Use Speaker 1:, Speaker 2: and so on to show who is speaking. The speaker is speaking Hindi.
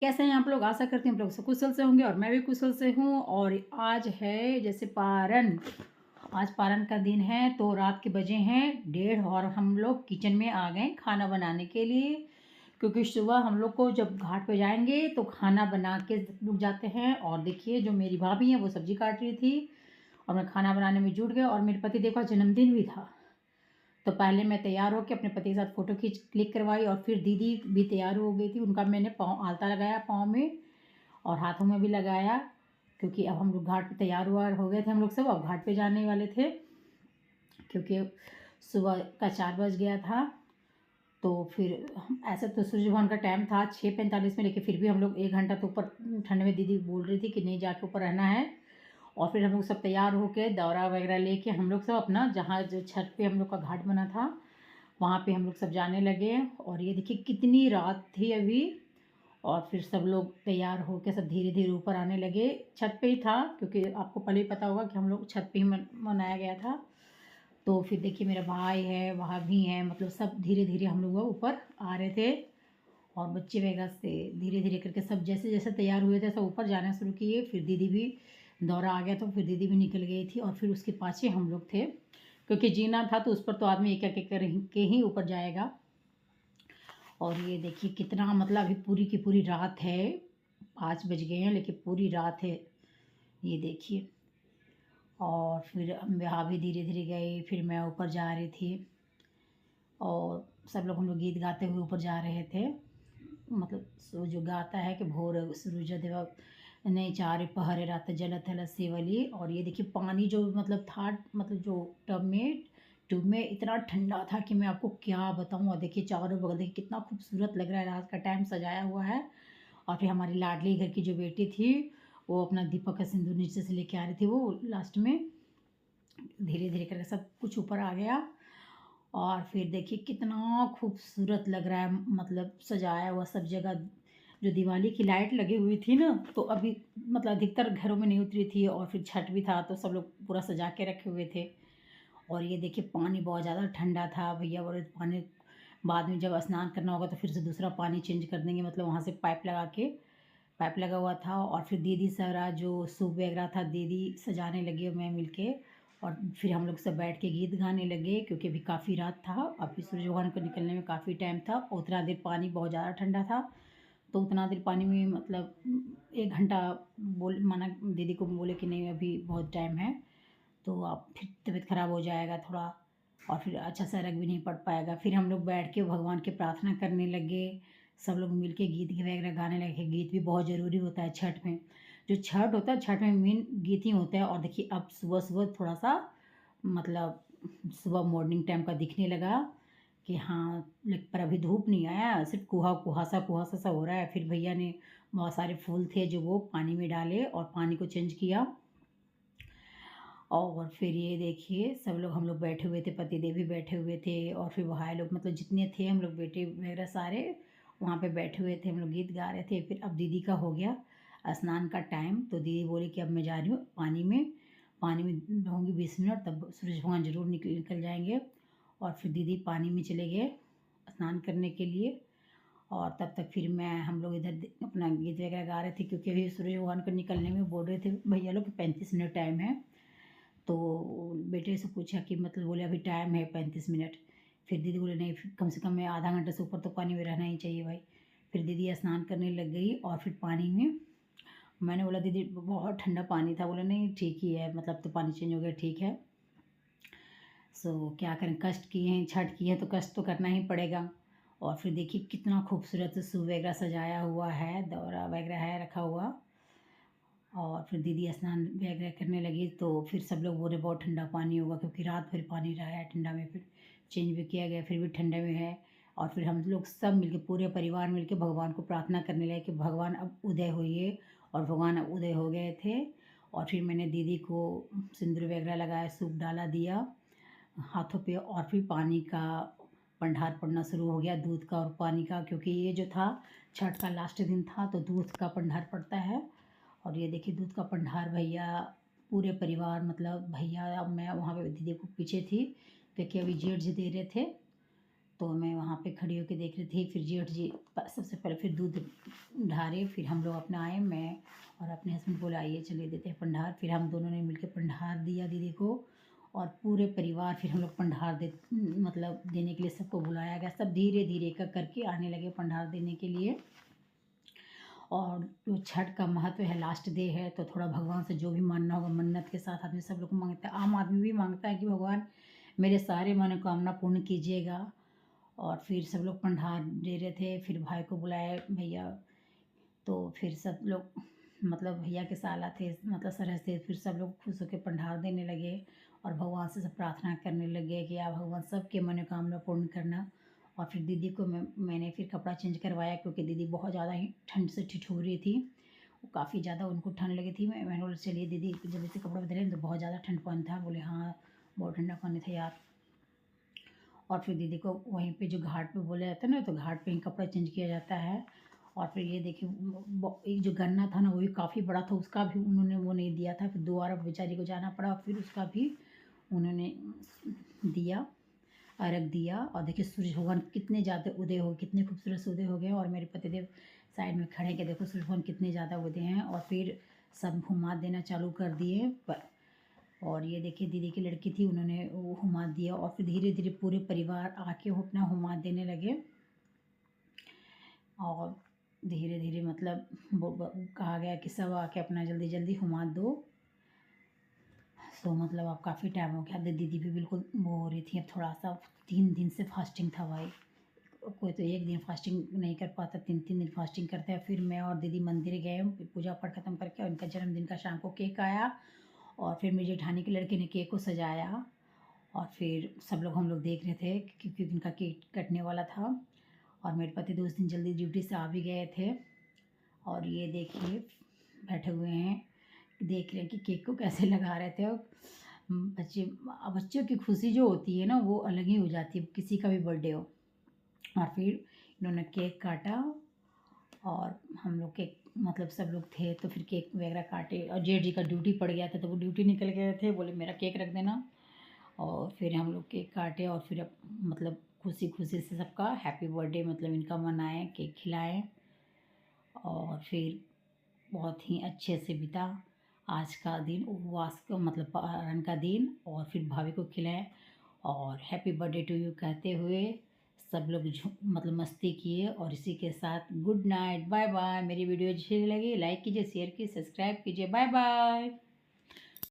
Speaker 1: कैसे हैं आप लोग? आशा करती हूँ आप लोग सब कुशल से होंगे और मैं भी कुशल से हूँ। और आज है जैसे पारण, आज पारण का दिन है तो रात के बजे हैं 1:30 और हम लोग किचन में आ गए खाना बनाने के लिए। क्योंकि सुबह हम लोग को जब घाट पे जाएँगे तो खाना बना के रुक जाते हैं। और देखिए जो मेरी भाभी हैं वो सब्ज़ी काट रही थी और मैं खाना बनाने में जुट गई और मेरे पति देव का जन्मदिन भी था। तो पहले मैं तैयार होके अपने पति के साथ फ़ोटो खींच क्लिक करवाई और फिर दीदी भी तैयार हो गई थी। उनका मैंने पाँव आलता लगाया पाँव में और हाथों में भी लगाया, क्योंकि अब हम लोग घाट पे तैयार हुआ हो गए थे हम लोग सब, अब घाट पे जाने वाले थे। क्योंकि सुबह का 4 बज गया था। तो फिर हम ऐसे तो सूरज भगवान का टाइम था 6:45 में, लेकिन फिर भी हम लोग 1 घंटा तो ऊपर ठंड में दीदी बोल रही थी कि नहीं जाके ऊपर रहना है। और फिर हम लोग सब तैयार होके दौरा वगैरह लेके हम लोग सब अपना जहाँ जो छत पे हम लोग का घाट बना था, वहाँ पे हम लोग सब जाने लगे। और ये देखिए कितनी रात थी अभी। और फिर सब लोग तैयार होके सब धीरे-धीरे ऊपर आने लगे। छत पे ही था क्योंकि आपको पहले ही पता होगा कि हम लोग छत पे ही मनाया गया था। तो फिर देखिए मेरा भाई है, भाभी हैं, मतलब सब धीरे-धीरे हम लोग वो ऊपर आ रहे थे। और बच्चे वगैरह से धीरे-धीरे करके सब जैसे-जैसे तैयार हुए थे सब ऊपर जाना शुरू किए। फिर दीदी भी दौरा आ गया तो फिर दीदी भी निकल गई थी और फिर उसके पाछे हम लोग थे। क्योंकि जीना था तो उस पर तो आदमी एक-एक एक के ही ऊपर जाएगा। और ये देखिए कितना मतलब अभी पूरी की पूरी रात है, 5 बज गए हैं लेकिन पूरी रात है, ये देखिए। और फिर भाभी धीरे-धीरे गई, फिर मैं ऊपर जा रही थी और सब लोग हम लोग गीत गाते हुए ऊपर जा रहे थे। मतलब सो जो गाता है कि भोर सूरुज नहीं चारे पहरे रात जल थल सेवली। और ये देखिए पानी जो मतलब था, मतलब जो टब में इतना ठंडा था कि मैं आपको क्या बताऊँ। और देखिए चारों बगल देखिए कितना खूबसूरत लग रहा है, रात का टाइम सजाया हुआ है। और फिर हमारी लाडली घर की जो बेटी थी वो अपना दीपक का सिंदूर नीचे से लेके आ रही थी, वो लास्ट में धीरे धीरे करके सब कुछ ऊपर आ गया। और फिर देखिए कितना खूबसूरत लग रहा है, मतलब सजाया हुआ सब जगह। जो दिवाली की लाइट लगी हुई थी ना, तो अभी मतलब अधिकतर घरों में नहीं उतरी थी और फिर छठ भी था तो सब लोग पूरा सजा के रखे हुए थे। और ये देखिए पानी बहुत ज़्यादा ठंडा था, भैया बोले पानी बाद में जब स्नान करना होगा तो फिर से दूसरा पानी चेंज कर देंगे, मतलब वहाँ से पाइप लगा हुआ था। और फिर दीदी सारा जो सूप वगैरह था दीदी सजाने लगी और मैं मिलके। और फिर हम लोग सब बैठ के गीत गाने लगे क्योंकि अभी काफ़ी रात था, अभी सूरज भगवान को निकलने में काफ़ी टाइम था और उतना देर पानी बहुत ज़्यादा ठंडा था। तो उतना देर पानी में मतलब 1 घंटा बोल मना दीदी को बोले कि नहीं अभी बहुत टाइम है, तो आप फिर तबीयत ख़राब हो जाएगा थोड़ा और फिर अच्छा से रख भी नहीं पड़ पाएगा। फिर हम लोग बैठ के भगवान की प्रार्थना करने लगे, सब लोग मिल के गीत वगैरह गाने लगे। गीत भी बहुत ज़रूरी होता है छठ में। जो छठ होता है, छठ में मेन गीत ही होता है। और देखिए अब सुबह-सुबह थोड़ा-सा मतलब सुबह मॉर्निंग टाइम का दिखने लगा कि हाँ, पर अभी धूप नहीं आया, सिर्फ़ कुहासा-कुहासा सा हो रहा है। फिर भैया ने बहुत सारे फूल थे जो वो पानी में डाले और पानी को चेंज किया। और फिर ये देखिए सब लोग हम लोग बैठे हुए थे, पतिदेव भी बैठे हुए थे और फिर भाई लोग मतलब जितने थे हम लोग बेटे वगैरह सारे वहाँ पे बैठे हुए थे, हम लोग गीत गा रहे थे। फिर अब दीदी का हो गया स्नान का टाइम, तो दीदी बोली कि अब मैं जा रही हूँ पानी में रहूँगी 20 मिनट, तब सूरज भगवान ज़रूर निकल निकल जाएँगे। और फिर दीदी पानी में चले गए स्नान करने के लिए। और तब तक फिर मैं हम लोग इधर अपना गीत वगैरह गा रहे थे क्योंकि अभी सूरज भगवान को निकलने में बोल रहे थे भैया लोग कि 35 मिनट टाइम है। तो बेटे से पूछा कि मतलब बोले अभी टाइम है 35 मिनट। फिर दीदी बोले नहीं कम से कम मैं आधा घंटे से ऊपर तो पानी में रहना ही चाहिए भाई। फिर दीदी स्नान करने लग गई और फिर पानी में मैंने बोला दीदी बहुत ठंडा पानी था, बोला नहीं ठीक ही है, मतलब तो पानी चेंज हो गया ठीक है। सो क्या करें, कष्ट किए हैं, छठ की है तो कष्ट तो करना ही पड़ेगा। और फिर देखिए कितना खूबसूरत सूप वगैरह सजाया हुआ है, दौरा वगैरह है रखा हुआ। और फिर दीदी स्नान वगैरह करने लगी तो फिर सब लोग बोले बहुत ठंडा पानी होगा क्योंकि रात भर पानी रहा है ठंडा में। फिर चेंज भी किया गया, फिर भी ठंडे में है। और फिर हम लोग सब मिलके पूरे परिवार मिलके भगवान को प्रार्थना करने लगे कि भगवान अब उदय होइए। और भगवान अब उदय हो गए थे। और फिर मैंने दीदी को सिंदूर वगैरह लगाया, सूप डाला दिया हाथों पे। और फिर पानी का पंडार पड़ना शुरू हो गया, दूध का और पानी का, क्योंकि ये जो था छठ का लास्ट दिन था तो दूध का पंडार पड़ता है। और ये देखिए दूध का पंडार भैया पूरे परिवार मतलब भैया अब मैं वहाँ पे दीदी को पीछे थी, देखिए अभी जेठ जी दे रहे थे। तो मैं वहाँ पे खड़ी होकर देख रही थी। फिर जेठ जी सबसे पहले फिर दूध ढारे, फिर हम लोग अपना आए, मैं और अपने हस्बैंड बोले आइए चलिए देते हैं पंडार। फिर हम दोनों ने मिलकर पंडार दिया दीदी को, और पूरे परिवार फिर हम लोग पंडार मतलब देने के लिए सबको बुलाया गया। सब धीरे धीरे करके आने लगे पंडार देने के लिए। और जो छठ का महत्व है, लास्ट डे है, तो थोड़ा भगवान से जो भी मानना होगा मन्नत के साथ आदमी सब लोग मांगता है। आम आदमी भी मांगता है कि भगवान मेरे सारे मनोकामना पूर्ण कीजिएगा। और फिर सब लोग पंडार दे रहे थे। फिर भाई को बुलाए भैया, तो फिर सब लोग मतलब भैया के साला थे, मतलब सरस थे, फिर सब लोग खुश होकर पंडार देने लगे और भगवान से सब प्रार्थना करने लगे कि आप भगवान सबके मनोकामना पूर्ण करना। और फिर दीदी को मैंने फिर कपड़ा चेंज करवाया, क्योंकि दीदी बहुत ज़्यादा ही ठंड से ठिठुरी थी, वो काफ़ी ज़्यादा उनको ठंड लगी थी। मैंने बोला चलिए दीदी जल्दी से कपड़ा बदले, तो बहुत ज़्यादा ठंड पानी था। बोले हाँ बहुत ठंडा पानी था यार। और फिर दीदी को वहीं पे जो घाट पे बोला जाता है ना, तो घाट पे ही कपड़ा चेंज किया जाता है। और फिर ये देखिए एक जो गन्ना था ना, वो भी काफ़ी बड़ा था, उसका भी उन्होंने वो नहीं दिया था। फिर दोबारा बेचारी को जाना पड़ा, फिर उसका भी उन्होंने दिया, अर्घ दिया। और देखिए सूर्य भगवान कितने ज़्यादा उदय हो, कितने खूबसूरत से उदय हो गए। और मेरे पतिदेव साइड में खड़े के देखो सूर्य भगवान कितने ज़्यादा उदय हैं। और फिर सब हुमाद देना चालू कर दिए और ये देखिए दीदी की लड़की थी, उन्होंने वो हुमाद दिया। और फिर धीरे धीरे पूरे परिवार आके वो अपना हुमाद देने लगे। और धीरे धीरे मतलब कहा गया कि सब आके अपना जल्दी जल्दी हुमाद दो। तो मतलब अब काफ़ी टाइम हो गया। दीदी भी बिल्कुल वो हो रही थी, अब थोड़ा सा 3 दिन से फास्टिंग था भाई। कोई तो 1 दिन फास्टिंग नहीं कर पाता, 3 दिन फास्टिंग करते हैं। फिर मैं और दीदी मंदिर गए, पूजा पाठ खत्म करके, और उनका जन्मदिन का शाम को केक आया। और फिर मेरी जेठानी के लड़के ने केक को सजाया। और फिर सब लोग हम लोग देख रहे थे क्योंकि उनका केक कटने वाला था। और मेरे पति 2 दिन जल्दी ड्यूटी से आ भी गए थे। और ये देखिए बैठे हुए हैं, देख रहे हैं कि केक को कैसे लगा रहे थे। और बच्चों की खुशी जो होती है ना, वो अलग ही हो जाती है, किसी का भी बर्थडे हो। और फिर इन्होंने केक काटा, और हम लोग केक मतलब सब लोग थे, तो फिर केक वगैरह काटे। और जेठ जी का ड्यूटी पड़ गया था, तो वो ड्यूटी निकल गए थे, बोले मेरा केक रख देना। और फिर हम लोग केक काटे, और फिर मतलब खुशी खुशी से सबका हैप्पी बर्थडे मतलब इनका मनाएं, केक खिलाएं। और फिर बहुत ही अच्छे से बीता आज का दिन, उपवास का मतलब पारण का दिन। और फिर भाभी को खिलाएं और हैप्पी बर्थडे टू यू कहते हुए सब लोग मतलब मस्ती किए। और इसी के साथ गुड नाइट, बाय बाय। मेरी वीडियो अच्छी लगी लाइक कीजिए, शेयर कीजिए, सब्सक्राइब कीजिए। Bye bye.